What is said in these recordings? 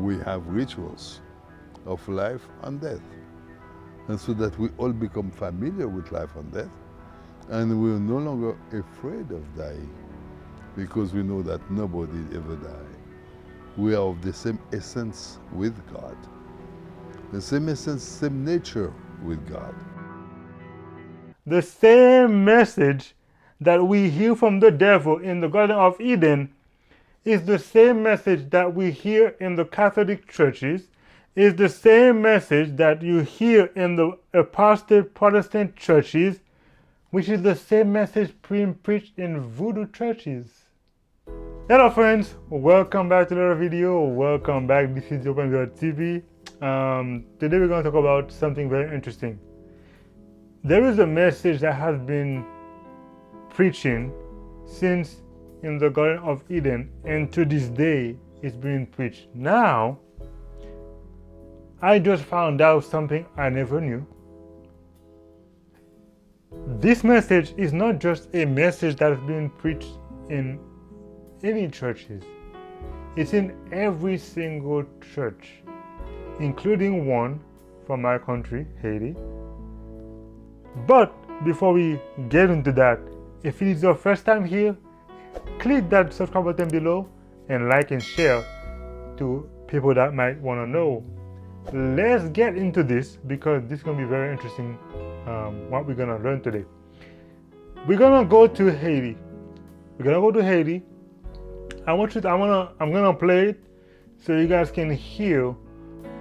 We have rituals of life and death. And so that we all become familiar with life and death, and we're no longer afraid of dying, because we know that nobody ever dies. We are of the same essence with God. The same essence, same nature with God. The same message that we hear from the devil in the Garden of Eden is the same message that we hear in the Catholic churches, is the same message that you hear in the Apostate Protestant churches, which is the same message being preached in Voodoo churches. Hello friends, welcome back to another video. Welcome back, this is Open God TV. Today we're going to talk about something very interesting. There is a message that has been preaching since in the Garden of Eden, and to this day it's being preached. Now, I just found out something I never knew. This message is not just a message that is being preached in any churches. It's in every single church, including one from my country, Haiti. But before we get into that, if it is your first time here, click that subscribe button below and like and share to people that might want to know. Let's get into this because this is going to be very interesting, what we're going to learn today. We're going to go to Haiti. I'm going to play it so you guys can hear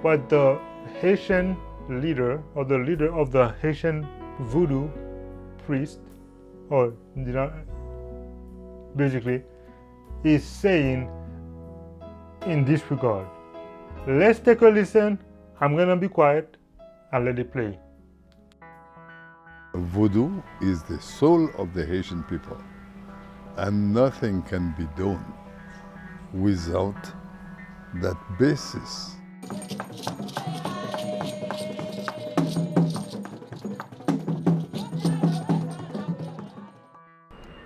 what the Haitian leader, or the leader of the Haitian Voodoo priest, or basically, is saying in this regard. Let's take a listen. I'm going to be quiet and let it play. Voodoo is the soul of the Haitian people, and nothing can be done without that basis.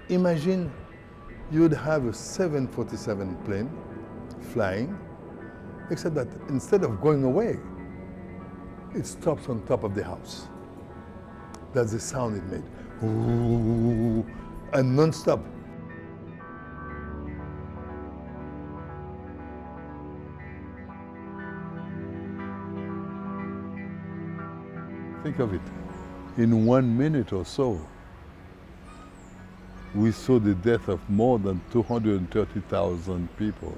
Imagine you'd have a 747 plane flying, except that instead of going away, it stops on top of the house. That's the sound it made. Ooh, and non-stop. Think of it. In 1 minute or so, we saw the death of more than 230,000 people.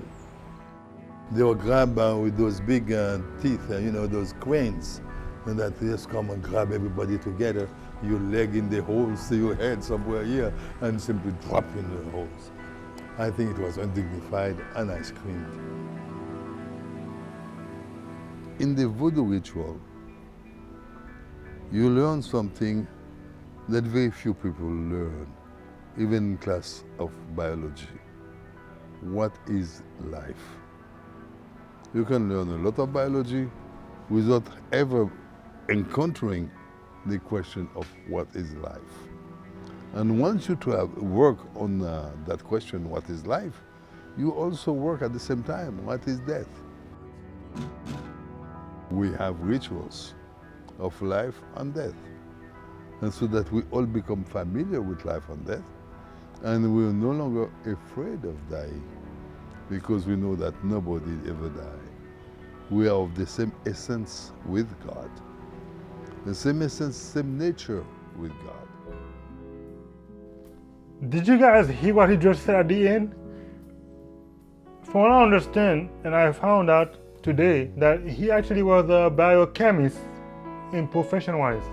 They were grabbed with those big teeth, those cranes, and that they just come and grab everybody together, your leg in the holes, your head somewhere here, and simply drop in the holes. I think it was undignified, and I screamed. In the Voodoo ritual, you learn something that very few people learn, even in class of biology. What is life? You can learn a lot of biology without ever encountering the question of what is life. And once you work on that question, what is life, you also work at the same time, what is death? We have rituals of life and death. And so that we all become familiar with life and death, and we're no longer afraid of dying, because we know that nobody ever dies. We are of the same essence with God. The same essence, same nature with God. Did you guys hear what he just said at the end? From what I understand, and I found out today, that he actually was a biochemist in profession-wise.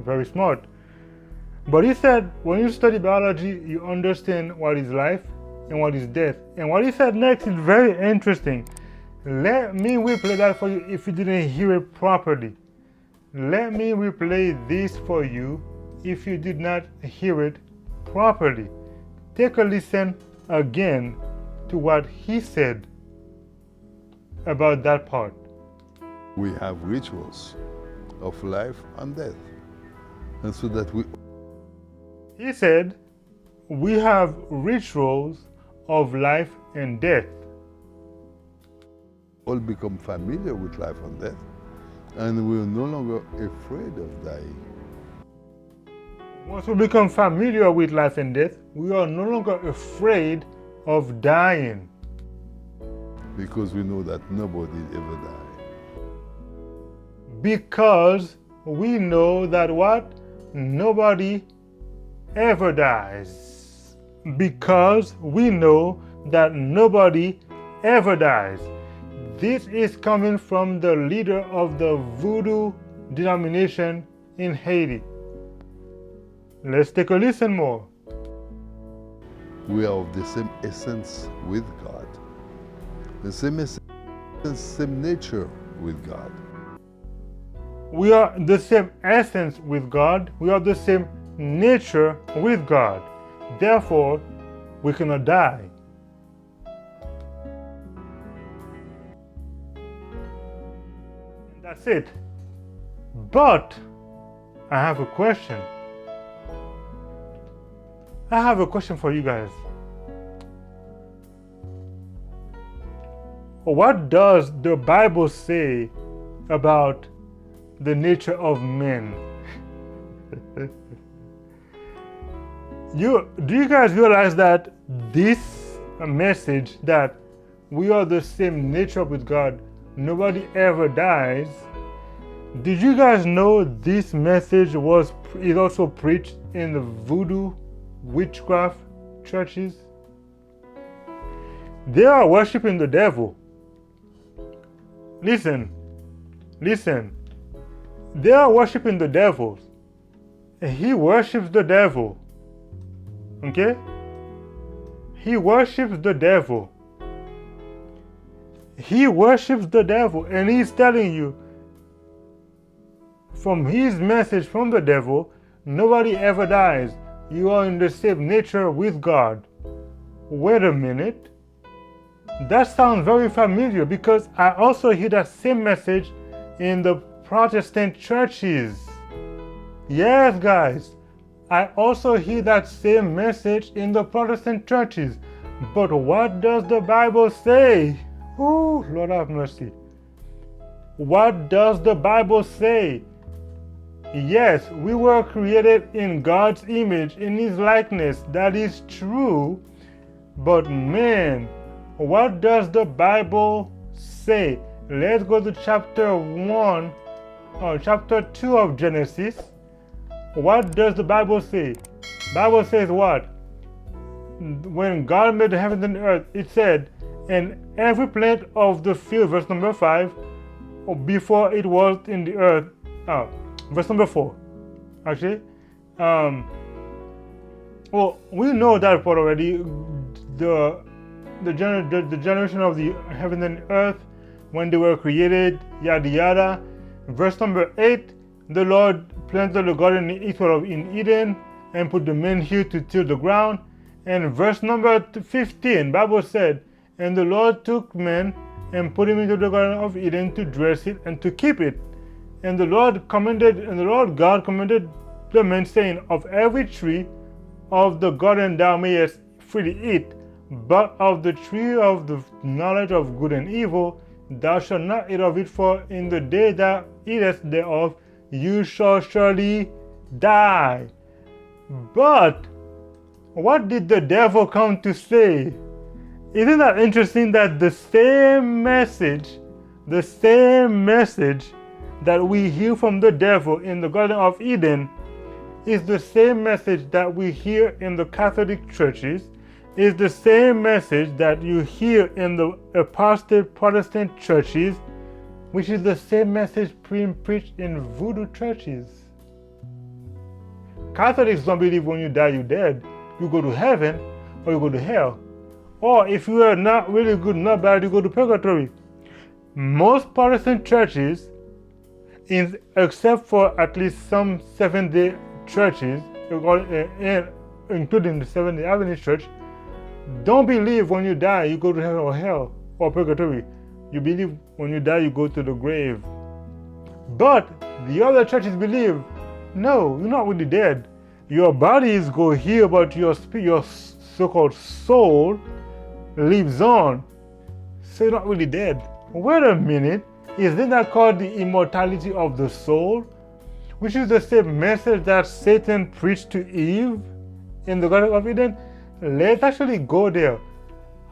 Very smart. But he said, when you study biology, you understand what is life and what is death. And what he said next is very interesting. Let me replay that for you if you didn't hear it properly. Let me replay this for you if you did not hear it properly. Take a listen again to what he said about that part. We have rituals of life and death. And so that he said, we have rituals of life and death. all become familiar with life and death, and we're no longer afraid of dying. Once we become familiar with life and death, we are no longer afraid of dying. Because we know that nobody ever died. Because we know that what? Nobody ever dies. Because we know that nobody ever dies. This is coming from the leader of the Voodoo denomination in Haiti. Let's take a listen more. We are of the same essence with God. The same essence, same nature with God. We are the same essence with God. We are the same nature with God. Therefore, we cannot die. And that's it. But I have a question. I have a question for you guys. What does the Bible say about the nature of men? Do you guys realize that this message that we are the same nature with God, nobody ever dies? Did you guys know this message is also preached in the Voodoo witchcraft churches? They are worshiping the devil. Listen. They are worshiping the devil. He worships the devil. Okay? He worships the devil. He worships the devil, and he's telling you from his message from the devil, nobody ever dies. You are in the same nature with God. Wait a minute. That sounds very familiar because I also hear that same message in the Protestant churches. Yes, guys, I also hear that same message in the Protestant churches. But what does the Bible say? Oh, Lord have mercy. What does the Bible say? Yes, we were created in God's image, in His likeness. That is true. But man, what does the Bible say? Let's go to chapter 1 or chapter 2 of Genesis. What does the Bible say? Bible says what? When God made the heavens and the earth, it said, and every plant of the field, verse number 5, before it was in the earth, verse number 4, actually. Well, we know that part already. The generation of the heaven and earth, when they were created, yada yada. Verse number 8, the Lord planted a garden in Eden and put the man here to till the ground. And verse number 15, Bible said, and the Lord took man and put him into the garden of Eden to dress it and to keep it. And the Lord God commanded the man, saying, of every tree of the garden thou mayest freely eat, but of the tree of the knowledge of good and evil thou shalt not eat of it, for in the day thou eatest thereof you shall surely die. But what did the devil come to say? Isn't that interesting that the same message that we hear from the devil in the Garden of Eden is the same message that we hear in the Catholic churches, is the same message that you hear in the Apostate Protestant churches, which is the same message being preached in Voodoo churches. Catholics don't believe when you die you're dead. You go to heaven or you go to hell. Or if you are not really good, not bad, you go to purgatory. Most Protestant churches, except for at least some Seventh-day churches, including the Seventh-day Adventist Church, don't believe when you die you go to heaven or hell or purgatory. You believe when you die you go to the grave. But the other churches believe, no, you're not really dead. Your bodies go here, but your so-called soul lives on. So you're not really dead. wait a minute, isn't that called the immortality of the soul? Which is the same message that Satan preached to Eve in the Garden of Eden? Let's actually go there.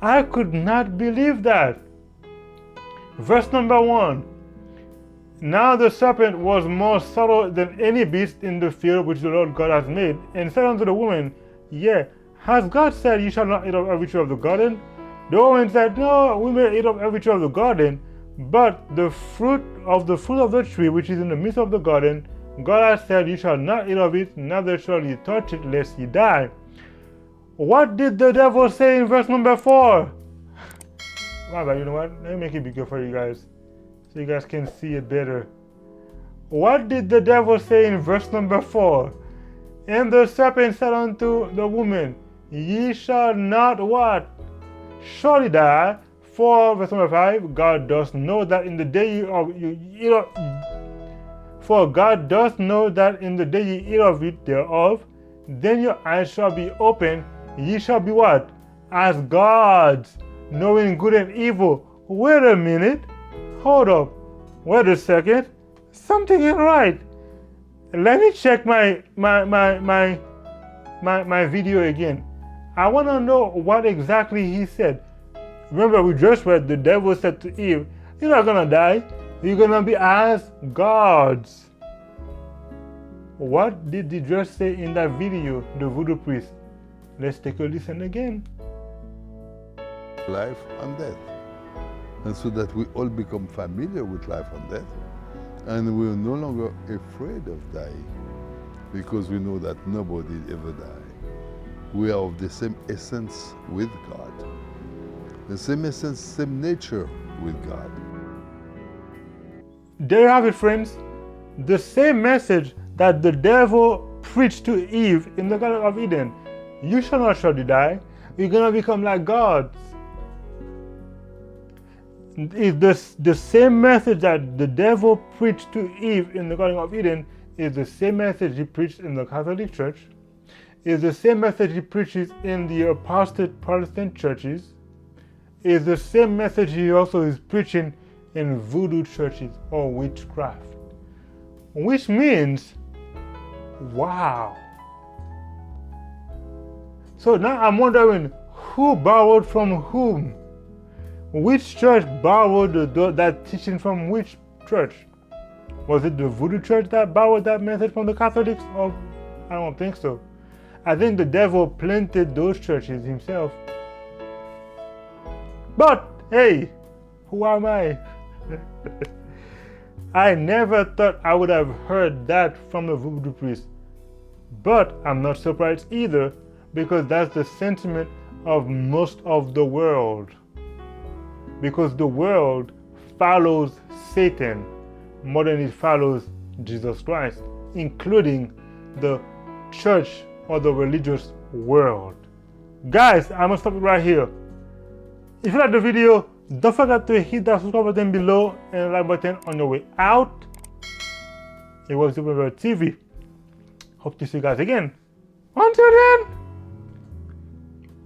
I could not believe that. Verse number 1. Now the serpent was more subtle than any beast in the field which the Lord God has made, and said unto the woman, Yea, has God said, Ye shall not eat of every tree of the garden? The woman said, No, we may eat of every tree of the garden, but the fruit of the tree which is in the midst of the garden, God has said, You shall not eat of it, neither shall ye touch it, lest ye die. What did the devil say in verse number 4? My bad, you know what? Let me make it bigger for you guys, so you guys can see it better. What did the devil say in verse number 4? And the serpent said unto the woman, Ye shall not what? Surely die. For verse number 5, God does know that in the day you eat of, for God does know that in the day ye eat of it thereof, then your eyes shall be open, ye shall be what? As gods, knowing good and evil. Wait a minute. Hold up. Wait a second. Something ain't right. Let me check my video again. I want to know what exactly he said. Remember, we just read the devil said to Eve, You're not going to die. You're going to be as gods. What did he just say in that video, the voodoo priest? Let's take a listen again. Life and death. And so that we all become familiar with life and death, and we're no longer afraid of dying, because we know that nobody ever dies. We are of the same essence with God. The same essence, same nature with God. There you have it, friends. The same message that the devil preached to Eve in the Garden of Eden. You shall not surely die. You're going to become like gods. The same message that the devil preached to Eve in the Garden of Eden is the same message he preached in the Catholic Church, is the same message he preaches in the Apostate Protestant churches, is the same message he also is preaching in voodoo churches or witchcraft. Which means, wow. So now I'm wondering, who borrowed from whom? Which church borrowed that teaching from which church? Was it the voodoo church that borrowed that message from the Catholics? Or I don't think so. I think the devil planted those churches himself. But hey, who am I? I never thought I would have heard that from a voodoo priest. But I'm not surprised either, because that's the sentiment of most of the world. Because the world follows Satan more than it follows Jesus Christ, including the church or the religious world. Guys, I'm gonna stop it right here. If you like the video, don't forget to hit that subscribe button below and like button on your way out. It was Super TV. Hope to see you guys again. Until then,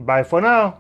bye for now.